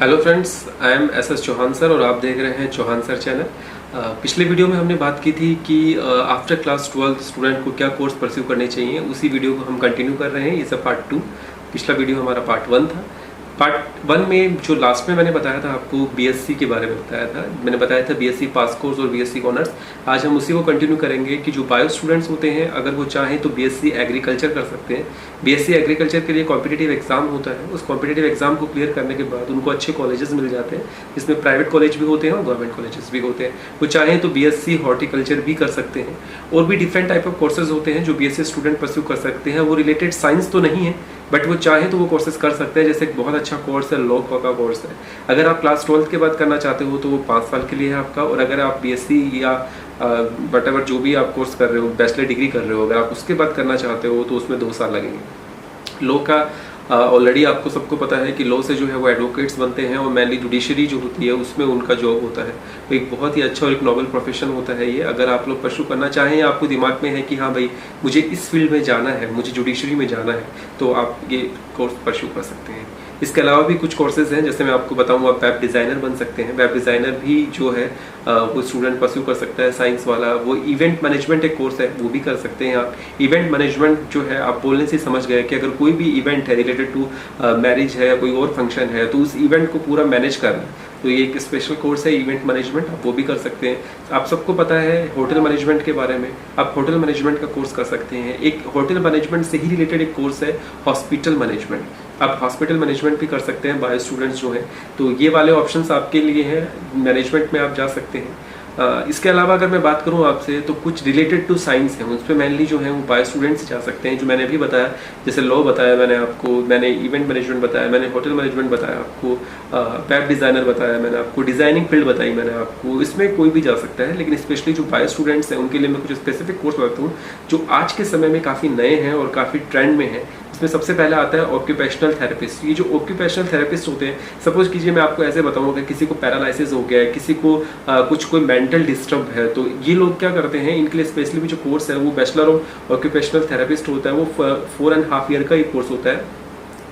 Hello friends, I am S Chauhan sir और आप देख रहे हैं चौहान सर चैनल। पिछले वीडियो में हमने बात की थी कि आफ्टर क्लास 12 स्टूडेंट को क्या कोर्स परस्यू करने चाहिए। उसी वीडियो को हम कंटिन्यू कर रहे हैं। ये सब पार्ट 2। पिछला वीडियो हमारा पार्ट 1 था। पार्ट 1 में जो लास्ट में मैंने बताया था आपको बीएससी के बारे में बताया था। मैंने बताया था बीएससी पास कोर्स और बीएससी ऑनर्स। आज हम उसी को कंटिन्यू करेंगे कि जो बायो स्टूडेंट्स होते हैं अगर वो चाहें तो बीएससी एग्रीकल्चर कर सकते हैं। बीएससी एग्रीकल्चर के लिए कॉम्पिटिटिव एग्जाम होता है। उस कॉम्पिटिटिव एग्जाम को क्लियर करने के बाद उनको अच्छे कॉलेजेस मिल जाते हैं, जिसमें प्राइवेट कॉलेज भी होते हैं और गवर्नमेंट कॉलेजेस भी होते हैं। वो चाहें तो बीएससी हॉर्टिकल्चर भी कर सकते हैं। और भी डिफरेंट टाइप ऑफ कोर्सेज होते हैं जो बीएससी स्टूडेंट परस्यू कर सकते हैं। वो रिलेटेड साइंस तो नहीं है, बट वो चाहे तो वो कोर्सेज कर सकते हैं। जैसे एक बहुत अच्छा कोर्स है लॉ का कोर्स है। अगर आप क्लास 12 के बाद करना चाहते हो तो वो 5 साल के लिए है आपका। और अगर आप बीएससी या वट एवर जो भी आप कोर्स कर रहे हो, बैचलर डिग्री कर रहे हो, अगर आप उसके बाद करना चाहते हो तो उसमें 2 साल लगेंगे। लॉ का ऑलरेडी आपको सबको पता है कि लॉ से जो है वो एडवोकेट्स बनते हैं और मेनली जुडिशरी जो होती है उसमें उनका जॉब होता है। तो एक बहुत ही अच्छा और एक नोबल प्रोफेशन होता है ये। अगर आप लोग परस्यू करना चाहें या आपको दिमाग में है कि हाँ भाई मुझे इस फील्ड में जाना है, मुझे जुडिशरी में जाना है, तो आप ये कोर्स परस्यू कर सकते हैं। इसके अलावा भी कुछ कोर्सेज हैं, जैसे मैं आपको बताऊँ आप वेब डिज़ाइनर बन सकते हैं। वेब डिज़ाइनर भी जो है वो स्टूडेंट परस्यू कर सकता है साइंस वाला। वो इवेंट मैनेजमेंट एक कोर्स है, वो भी कर सकते हैं आप। इवेंट मैनेजमेंट जो है आप बोलने से समझ गए कि अगर कोई भी इवेंट है रिलेटेड टू मैरिज है या कोई और फंक्शन है तो उस इवेंट को पूरा मैनेज करना, तो ये एक स्पेशल कोर्स है इवेंट मैनेजमेंट, आप वो भी कर सकते हैं। आप सबको पता है होटल मैनेजमेंट के बारे में, आप होटल मैनेजमेंट का कोर्स कर सकते हैं। एक होटल मैनेजमेंट से ही रिलेटेड एक कोर्स है हॉस्पिटल मैनेजमेंट, आप हॉस्पिटल मैनेजमेंट भी कर सकते हैं बायो स्टूडेंट्स जो हैं। तो ये वाले ऑप्शंस आपके लिए हैं, मैनेजमेंट में आप जा सकते हैं। इसके अलावा अगर मैं बात करूं आपसे तो कुछ रिलेटेड टू साइंस है, उस पर मेनली जो है वो बायो स्टूडेंट्स जा सकते हैं। जो मैंने अभी बताया, जैसे लॉ बताया मैंने आपको, मैंने इवेंट मैनेजमेंट बताया, मैंने होटल मैनेजमेंट बताया आपको, वेब डिज़ाइनर बताया मैंने आपको, डिज़ाइनिंग फील्ड बताई मैंने आपको। इसमें कोई भी जा सकता है, लेकिन स्पेशली जो बायो स्टूडेंट्स हैं उनके लिए मैं कुछ स्पेसिफिक कोर्स बताता हूँ जो आज के समय में काफ़ी नए हैं और काफ़ी ट्रेंड में है। इसमें सबसे पहला आता है ऑक्यूपेशनल थेरेपिस्ट। ये जो ऑक्यूपेशनल थेरेपिस्ट होते हैं, सपोज कीजिए मैं आपको ऐसे बताऊंगा कि किसी को पैरालिसिस हो गया है, किसी को कुछ कोई मेंटल डिस्टर्ब है, तो ये लोग क्या करते हैं, इनके लिए स्पेशली भी जो कोर्स है वो बैचलर ऑफ ऑक्यूपेशनल थेरेपिस्ट होता है। वो 4.5 ईयर का एक कोर्स होता है।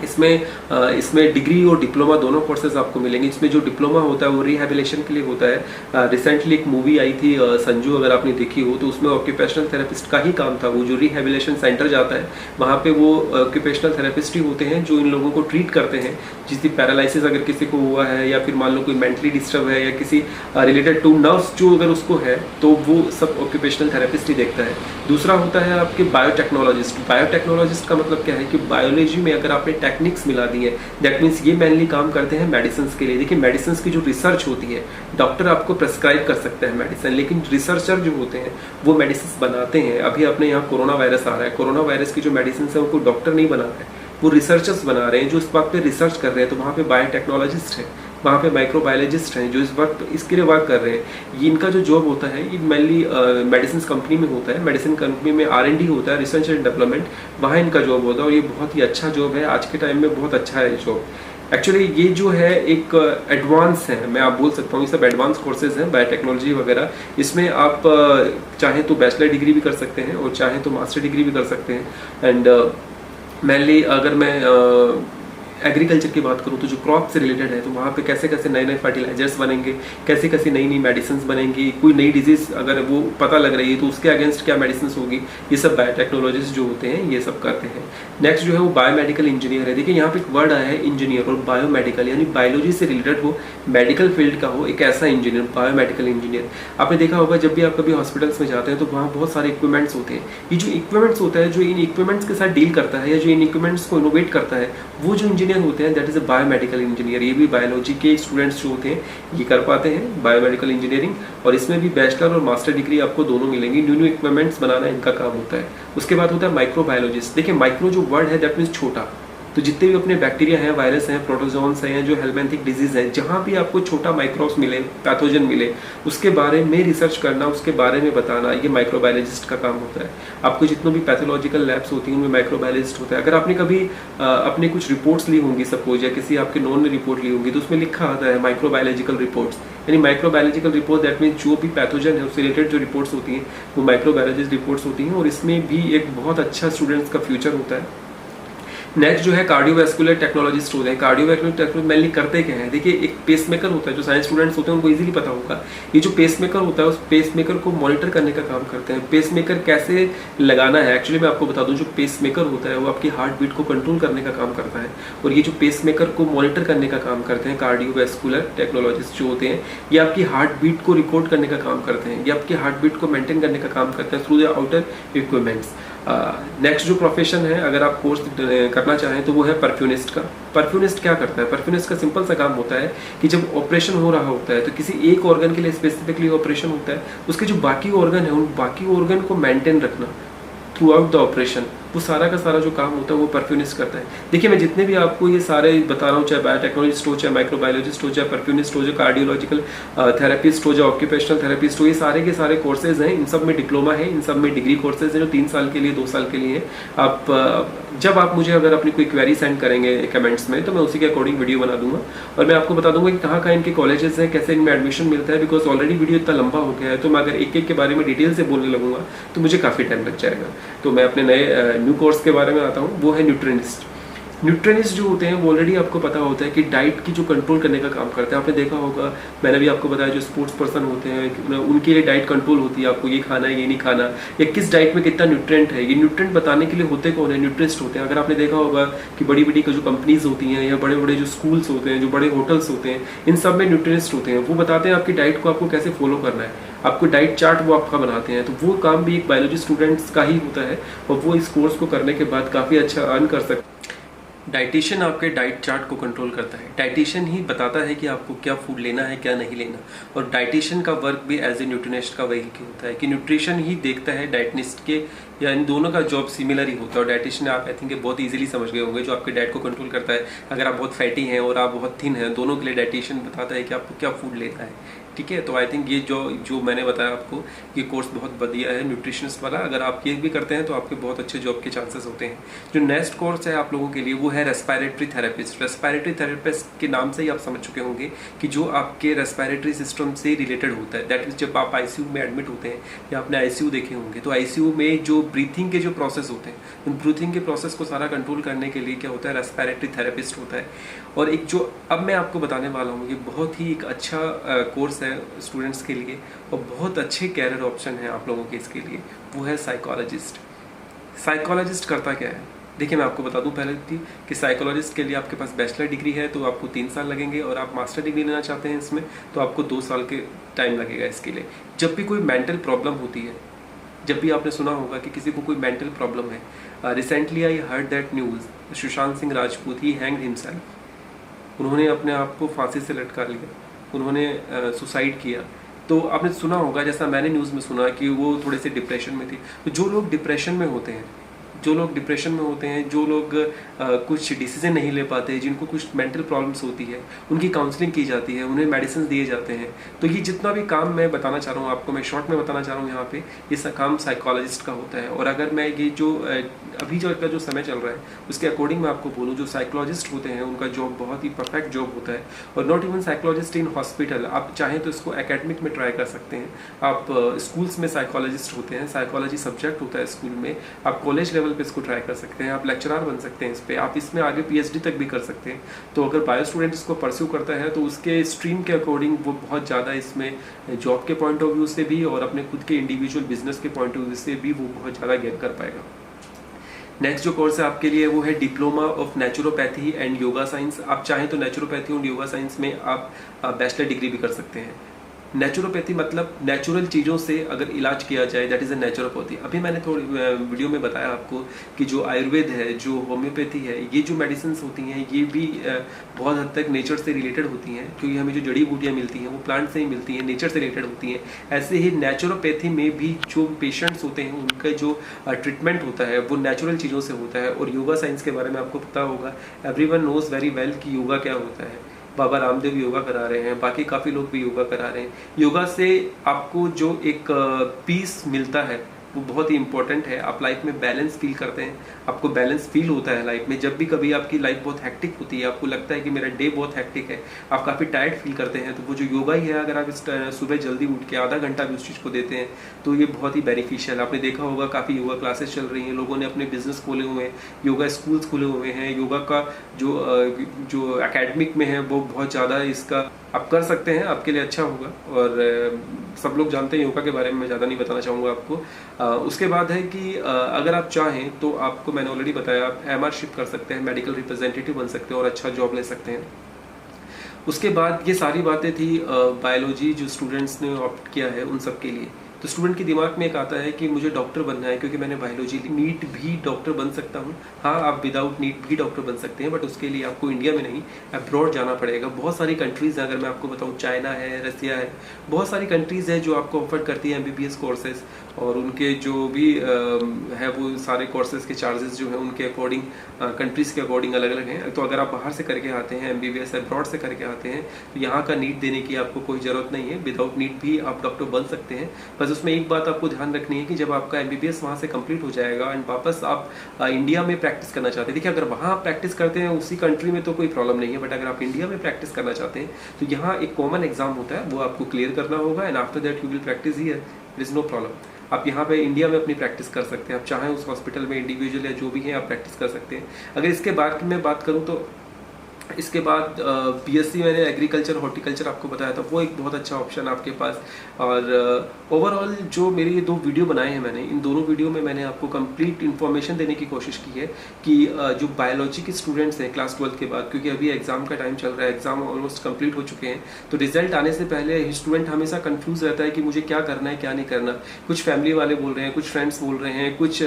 इसमें डिग्री और डिप्लोमा दोनों कोर्सेज आपको मिलेंगे। इसमें जो डिप्लोमा होता है वो रिहैबिलिटेशन के लिए होता है। रिसेंटली एक मूवी आई थी संजू, अगर आपने देखी हो, तो उसमें ऑक्यूपेशनल थेरेपिस्ट का ही काम था। वो जो रिहैबिलिटेशन सेंटर जाता है वहाँ पे वो ऑक्यूपेशनल थेरेपिस्ट ही होते हैं जो इन लोगों को ट्रीट करते हैं। जिसकी पैरालिसिस अगर किसी को हुआ है या फिर मान लो कोई मेंटली डिस्टर्ब है या किसी रिलेटेड टू नर्व्स जो अगर उसको है, तो वो सब ऑक्यूपेशनल थेरेपिस्ट ही देखता है। दूसरा होता है आपके बायोटेक्नोलॉजिस्ट। बायोटेक्नोलॉजिस्ट का मतलब क्या है कि बायोलॉजी में अगर आपने टेक्निक्स मिला दी है, दैट मीन्स ये मेनली काम करते हैं मेडिसिन के लिए। देखिए मेडिसिन की जो रिसर्च होती है, डॉक्टर आपको प्रेस्क्राइब कर सकते हैं मेडिसिन, लेकिन रिसर्चर जो होते हैं वो मेडिसिन बनाते हैं। अभी अपने यहाँ कोरोना वायरस आ रहा है, कोरोना वायरस की जो मेडिसिन है उनको डॉक्टर नहीं बना रहे, वो रिसर्चर्स बना रहे हैं जो इस बात पे रिसर्च कर रहे हैं। तो वहाँ पे बायोटेक्नोलॉजिस्ट हैं, वहाँ पे माइक्रोबायोलॉजिस्ट हैं जो इस वक्त इसके लिए वर्क कर रहे हैं। ये इनका जो जॉब होता है ये मेनली मेडिसिन कंपनी में होता है। मेडिसिन कंपनी में R&D होता है, रिसर्च एंड डेवलपमेंट, वहाँ इनका जॉब होता है। और ये बहुत ही अच्छा जॉब है, आज के टाइम में बहुत अच्छा है जॉब। एक्चुअली ये जो है एक एडवांस है, मैं आप बोल सकता हूँ ये सब एडवांस कोर्सेज हैं बायोटेक्नोलॉजी वगैरह। इसमें आप चाहें तो बैचलर डिग्री भी कर सकते हैं और चाहें तो मास्टर डिग्री भी कर सकते हैं। एंड मेनली अगर मैं एग्रीकल्चर की बात करूँ तो जो क्रॉप से रिलेटेड है, तो वहाँ पे कैसे कैसे नए नए फर्टिलाइजर्स बनेंगे, कैसे कैसे नई नई मेडिसिन बनेंगी, कोई नई डिजीज अगर वो पता लग रही है तो उसके अगेंस्ट क्या मेडिसिन होगी, ये सब बायोटेक्नोलॉजिस्ट जो होते हैं ये सब करते हैं। नेक्स्ट जो है वो बायोमेडिकल इंजीनियर है। देखिए यहाँ पे एक वर्ड आया है इंजीनियर, और बायोमेडिकल यानी बायोलॉजी से रिलेटेड हो, मेडिकल फील्ड का हो, एक ऐसा इंजीनियर बायोमेडिकल इंजीनियर। आपने देखा होगा जब भी आप कभी हॉस्पिटल्स में जाते हैं तो वहाँ बहुत सारे इक्विपमेंट्स होते हैं। ये जो इक्विपमेंट्स होता है, जो इन इक्विपमेंट्स के साथ डील करता है या जो इन इक्विपमेंट्स को इनोवेट करता है, वो जो इंजीनियर होते हैं that is a biomedical engineer. ये भी बायोलॉजी के स्टूडेंट्स जो होते हैं ये कर पाते हैं बायोमेडिकल इंजीनियरिंग। और इसमें भी बैचलर और मास्टर डिग्री आपको दोनों मिलेंगी। न्यू न्यू इक्विपमेंट्स बनाना इनका काम होता है। उसके बाद होता है माइक्रोबायोलॉजिस्ट। देखिए माइक्रो जो वर्ड है दैट मीन्स छोटा, तो जितने भी अपने बैक्टीरिया हैं, वायरस हैं, प्रोटोजोन्स हैं, जो हेलमेंथिक डिजीज है, जहाँ भी आपको छोटा माइक्रोब्स मिले, पैथोजन मिले, उसके बारे में रिसर्च करना, उसके बारे में बताना, ये माइक्रोबायोलॉजिस्ट का काम होता है। आपको जितने भी पैथोलॉजिकल लैब्स होती हैं उनमें माइक्रोबायोलॉजिस्ट होता है। अगर आपने कभी अपने कुछ रिपोर्ट्स ली होंगी सपोज, या किसी आपके नॉन ने रिपोर्ट ली होगी, तो उसमें लिखा आता है माइक्रोबायोलॉजिकल रिपोर्ट्स। यानी माइक्रोबायोलॉजिकल रिपोर्ट दैट मीन जो भी पैथोजन है उससे रिलेटेड जो रिपोर्ट्स होती हैं वो माइक्रोबायोलॉजिस्ट रिपोर्ट्स होती हैं। और इसमें भी एक बहुत अच्छा स्टूडेंट्स का फ्यूचर होता है। नेक्स्ट जो है कार्डियोवैस्कुलर टेक्नोलॉजिस्ट होते हैं। कार्डियोवैस्कुलर टेक्नोलॉजी मेनली करते क्या है, देखिए एक पेसमेकर होता है, जो साइंस स्टूडेंट्स होते हैं उनको इजीली पता होगा। ये जो पेसमेकर होता है उस पेसमेकर को मॉनिटर करने का काम करते हैं। पेसमेकर कैसे लगाना है, एक्चुअली मैं आपको बता दूं, जो पेसमेकर होता है वो आपकी हार्ट बीट को कंट्रोल करने का काम करता है, और ये जो पेसमेकर को मॉनिटर करने का काम करते हैं कार्डियोवैस्कुलर टेक्नोलॉजिस्ट जो होते हैं, ये आपकी हार्ट बीट को रिकॉर्ड करने का काम करते हैं, ये आपकी हार्ट बीट को मेंटेन करने का काम करते हैं through the outer equipments. Next जो प्रोफेशन है, अगर आप कोर्स करना चाहें तो वो है परफ्यूनिस्ट का। परफ्यूनिस्ट क्या करता है, परफ्यूनिस्ट का सिंपल सा काम होता है कि जब ऑपरेशन हो रहा होता है तो किसी एक ऑर्गन के लिए स्पेसिफिकली ऑपरेशन होता है, उसके जो बाकी ऑर्गन है उन बाकी ऑर्गन को मेंटेन रखना थ्रू आउट द ऑपरेशन, वो सारा का सारा जो काम होता है वो परफ्यूनिस्ट करता है। देखिए मैं जितने भी आपको ये सारे बता रहा हूँ, चाहे बायोटेक्नोलॉजिस्ट हो, चाहे माइक्रोबायोलॉजिस्ट हो, चाहे परफ्यूनिस्ट हो, जो कार्डियोलॉजिकल थेरेपिस्ट हो, जो ऑक्यूपेशनल थेरेपिस्ट हो, ये सारे के सारे कोर्सेज हैं। इन सब में डिप्लोमा है, इन सब में डिग्री कोर्सेज हैं जो 3 साल के लिए 2 साल के लिए हैं। आप जब आप मुझे अगर अपनी कोई क्वेरी सेंड करेंगे कमेंट्स में तो मैं उसी के अकॉर्डिंग वीडियो बना दूंगा, और मैं आपको बता दूंगा कि कहाँ कहाँ इनके कॉलेजेस हैं, कैसे इनमें एडमिशन मिलता है। बिकॉज ऑलरेडी वीडियो इतना लंबा हो गया है, तो मैं अगर एक एक के बारे में डिटेल से बोलने लगूंगा तो मुझे काफ़ी टाइम लग जाएगा। तो मैं अपने नए न्यू कोर्स के बारे में आता हूँ, वो है न्यूट्रिनिस्ट। न्यूट्रिनिस्ट जो होते हैं वो ऑलरेडी आपको पता होता है कि डाइट की जो कंट्रोल करने का काम करते हैं। आपने देखा होगा, मैंने भी आपको बताया, जो स्पोर्ट्स पर्सन होते हैं उनके लिए डाइट कंट्रोल होती है, आपको ये खाना है ये नहीं खाना, या किस डाइट में कितना न्यूट्रिएंट है, ये न्यूट्रिएंट बताने के लिए होते कौन है, न्यूट्रिस्ट होते हैं। अगर आपने देखा होगा कि बड़ी बड़ी जो कंपनीज होती हैं या बड़े बड़े जो स्कूल्स होते हैं, जो बड़े होटल्स होते हैं, इन सब में न्यूट्रिनिस्ट होते हैं। वो बताते हैं आपकी डाइट को आपको कैसे फॉलो करना है, आपको डाइट चार्ट वो आपका बनाते हैं। तो वो काम भी एक बायोलॉजी स्टूडेंट्स का ही होता है, और वो इस कोर्स को करने के बाद काफ़ी अच्छा अर्न कर सकते हैं। डाइटिशियन आपके डाइट चार्ट को कंट्रोल करता है। डाइटिशियन ही बताता है कि आपको क्या फूड लेना है क्या नहीं लेना, और डाइटिशियन का वर्क भी एज ए न्यूट्रिनिस्ट का वही होता है कि न्यूट्रिशन ही देखता है डाइटनिस्ट के, या इन दोनों का जॉब सिमिलर ही होता है। और डाइटिशियन आप आई थिंक बहुत इजीली समझ गए होंगे, जो आपके डाइट को कंट्रोल करता है। अगर आप बहुत फैटी हैं और आप बहुत थिन हैं, दोनों के लिए डाइटिशियन बताता है कि आपको क्या फूड लेना है। ठीक है, तो आई थिंक ये जो मैंने बताया आपको, ये कोर्स बहुत बढ़िया है न्यूट्रिशनिस्ट वाला। अगर आप ये भी करते हैं तो आपके बहुत अच्छे जॉब के चांसेस होते हैं। जो नेक्स्ट कोर्स है आप लोगों के लिए वो है रेस्पिरेटरी थेरेपिस्ट। रेस्पिरेटरी थेरेपिस्ट के नाम से ही आप समझ चुके होंगे कि जो आपके रेस्पिरेटरी सिस्टम से रिलेटेड होता है। दैट मीन्स जब आप आईसीयू में एडमिट होते हैं, या आपने आईसीयू देखे होंगे, तो आईसीयू में जो ब्रीथिंग के जो प्रोसेस होते हैं, उन ब्रीथिंग के प्रोसेस को सारा कंट्रोल करने के लिए क्या होता है, रेस्पिरेटरी थेरेपिस्ट होता है। और एक जो अब मैं आपको बताने वाला हूँ, ये बहुत ही एक अच्छा कोर्स है स्टूडेंट्स के लिए, और बहुत अच्छे कैरियर ऑप्शन है आप लोगों के इसके लिए, वो है साइकोलॉजिस्ट। साइकोलॉजिस्ट करता क्या है, देखिए मैं आपको बता दूं पहले कि साइकोलॉजिस्ट के लिए आपके पास बैचलर डिग्री है तो आपको 3 साल लगेंगे, और आप मास्टर डिग्री लेना चाहते हैं इसमें तो आपको 2 साल के टाइम लगेगा इसके लिए। जब भी कोई मेंटल प्रॉब्लम होती है, जब भी आपने सुना होगा कि किसी को कोई मेंटल प्रॉब्लम है, recently I heard that news, Sushant Singh Rajput he hanged himself. उन्होंने अपने आप को फांसी से लटका लिया, उन्होंने सुसाइड किया। तो आपने सुना होगा, जैसा मैंने न्यूज़ में सुना, कि वो थोड़े से डिप्रेशन में थे। तो जो लोग डिप्रेशन में होते हैं, जो लोग कुछ डिसीजन नहीं ले पाते, जिनको कुछ मेंटल प्रॉब्लम्स होती है, उनकी काउंसलिंग की जाती है, उन्हें मेडिसिन दिए जाते हैं। तो ये जितना भी काम मैं बताना चाह रहा हूँ आपको, मैं शॉर्ट में बताना चाह रहा हूँ यहाँ पे, ये सब काम साइकोलॉजिस्ट का होता है। और अगर मैं ये जो अभी जो समय चल रहा है उसके अकॉर्डिंग मैं आपको बोलूँ, जो साइकोलॉजिस्ट होते हैं उनका जॉब बहुत ही परफेक्ट जॉब होता है। और not even psychologist in hospital, आप चाहें तो इसको एकेडमिक में ट्राई कर सकते हैं। आप स्कूल्स में साइकोलॉजिस्ट होते हैं, साइकोलॉजी सब्जेक्ट होता है स्कूल में, आप कॉलेज लेवल पे इसको ट्राई कर सकते हैं, आप लेक्चरर बन सकते हैं इस पे, आप इसमें आगे पीएचडी तक भी कर सकते हैं। तो अगर बायो स्टूडेंट इसको परस्यू करता है तो उसके स्ट्रीम के अकॉर्डिंग वो बहुत ज़्यादा इसमें जॉब के पॉइंट ऑफ व्यू से भी और अपने खुद के इंडिविजुअल बिजनेस के पॉइंट ऑफ व्यू से भी वो बहुत ज़्यादा गेन कर पाएगा। नेक्स्ट जो कोर्स है आपके लिए वो है diploma of naturopathy and yoga science. आप चाहें तो नेचुरोपैथी और योगा साइंस में आप बैचलर डिग्री भी कर सकते हैं। नेचुरोपैथी मतलब नेचुरल चीज़ों से अगर इलाज किया जाए, दैट इज़ अ नेचुरोपैथी। अभी मैंने थोड़ी वीडियो में बताया आपको कि जो आयुर्वेद है, जो होम्योपैथी है, ये जो मेडिसिन होती हैं ये भी बहुत हद तक नेचर से रिलेटेड होती हैं, क्योंकि हमें जो जड़ी बूटियाँ मिलती हैं वो प्लांट से ही मिलती हैं, नेचर से रिलेटेड होती हैं। ऐसे ही नेचुरोपैथी में भी जो पेशेंट्स होते हैं उनका जो ट्रीटमेंट होता है वो नेचुरल चीज़ों से होता है। और योगा साइंस के बारे में आपको पता होगा, एवरीवन नोज वेरी वेल कि योगा क्या होता है। बाबा रामदेव योगा करा रहे हैं, बाकी काफ़ी लोग भी योगा करा रहे हैं। योगा से आपको जो एक पीस मिलता है वो बहुत ही इंपॉर्टेंट है। आप लाइफ में बैलेंस फील करते हैं, आपको बैलेंस फील होता है लाइफ में। जब भी कभी आपकी लाइफ बहुत हेक्टिक होती है, आपको लगता है कि मेरा डे बहुत हेक्टिक है, आप काफ़ी टायर्ड फील करते हैं, तो वो जो योगा ही है, अगर आप इस सुबह जल्दी उठ के आधा घंटा भी उस चीज़ को देते हैं तो ये बहुत ही बेनिफिशियल। आपने देखा होगा काफ़ी योगा क्लासेस चल रही हैं, लोगों ने अपने बिजनेस खोले हुए हैं, योगा स्कूल्स खुले हुए हैं, योगा का जो एकेडमिक में है वो बहुत ज़्यादा इसका आप कर सकते हैं, आपके लिए अच्छा होगा। और सब लोग जानते हैं योगा के बारे में, मैं ज़्यादा नहीं बताना चाहूँगा आपको। उसके बाद है कि अगर आप चाहें तो आपको, मैंने ऑलरेडी बताया, आप एमआरशिप कर सकते हैं, मेडिकल रिप्रेजेंटेटिव बन सकते हैं और अच्छा जॉब ले सकते हैं। उसके बाद ये सारी बातें थी बायोलॉजी जो स्टूडेंट्स ने ऑप्ट किया है उन सब के लिए। तो स्टूडेंट के दिमाग में एक आता है कि मुझे डॉक्टर बनना है क्योंकि मैंने बायोलॉजी ली, नीट भी डॉक्टर बन सकता हूँ। हाँ, आप विदाउट नीट भी डॉक्टर बन सकते हैं, बट उसके लिए आपको इंडिया में नहीं, अब्रॉड जाना पड़ेगा। बहुत सारी कंट्रीज़ हैं, अगर मैं आपको बताऊँ, चाइना है, रसिया है, बहुत सारी कंट्रीज़ है जो आपको ऑफर करती है एमबीबीएस कोर्सेज, और उनके जो भी है वो सारे कोर्सेज के चार्जेस जो हैं उनके अकॉर्डिंग, कंट्रीज़ के अकॉर्डिंग अलग अलग हैं। तो अगर आप बाहर से करके आते हैं एमबीबीएस, अब्रॉड से करके आते हैं, तो यहाँ का नीट देने की आपको कोई ज़रूरत नहीं है। विदाउट नीट भी आप डॉक्टर बन सकते हैं। बस उसमें एक बात आपको ध्यान रखनी है कि जब आपका एमबीबीएस वहाँ से कंप्लीट हो जाएगा एंड वापस आप इंडिया में प्रैक्टिस करना चाहते हैं, देखिए अगर वहाँ आप प्रैक्टिस करते हैं उसी कंट्री में तो कोई प्रॉब्लम नहीं है, बट अगर आप इंडिया में प्रैक्टिस करना चाहते हैं तो यहाँ एक कॉमन एग्जाम होता है, वो आपको क्लियर करना होगा and after that you will practice here, there is no problem. आप यहाँ पे इंडिया में अपनी प्रैक्टिस कर सकते हैं, आप चाहें उस हॉस्पिटल में इंडिविजुअल या जो भी है आप प्रैक्टिस कर सकते हैं। अगर इसके बाद मैं बात करूँ तो इसके बाद बीएससी मैंने एग्रीकल्चर हॉर्टिकल्चर आपको बताया था, वो एक बहुत अच्छा ऑप्शन है आपके पास। और ओवरऑल जो मेरे ये 2 वीडियो बनाए हैं मैंने, इन दोनों वीडियो में मैंने आपको कंप्लीट इन्फॉर्मेशन देने की कोशिश की है कि जो बायोलॉजी के स्टूडेंट्स हैं क्लास 12 के बाद, क्योंकि अभी एग्जाम का टाइम चल रहा है, एग्जाम ऑलमोस्ट कंप्लीट हो चुके हैं, तो रिजल्ट आने से पहले स्टूडेंट हमेशा कंफ्यूज रहता है कि मुझे क्या करना है क्या नहीं करना। कुछ फैमिली वाले बोल रहे हैं, कुछ फ्रेंड्स बोल रहे हैं, कुछ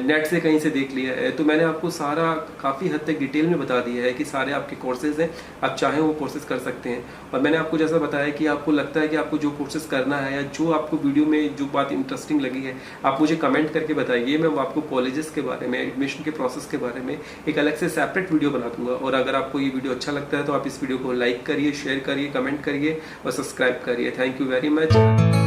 नेट से कहीं से देख लिया है। तो मैंने आपको सारा काफ़ी हद तक डिटेल में बता दिया है कि सारे आपके कोर्सेज हैं, आप चाहें वो कोर्सेज कर सकते हैं। और मैंने आपको जैसा बताया कि आपको लगता है कि आपको जो कोर्सेज करना है या जो आपको वीडियो में जो बात इंटरेस्टिंग लगी है, आप मुझे कमेंट करके बताइए। मैं आपको कॉलेजेस के बारे में, एडमिशन के प्रोसेस के बारे में एक अलग से सेपरेट वीडियो बना दूंगा। और अगर आपको ये वीडियो अच्छा लगता है तो आप इस वीडियो को लाइक करिए, शेयर करिए, कमेंट करिए और सब्सक्राइब करिए। Thank you very much.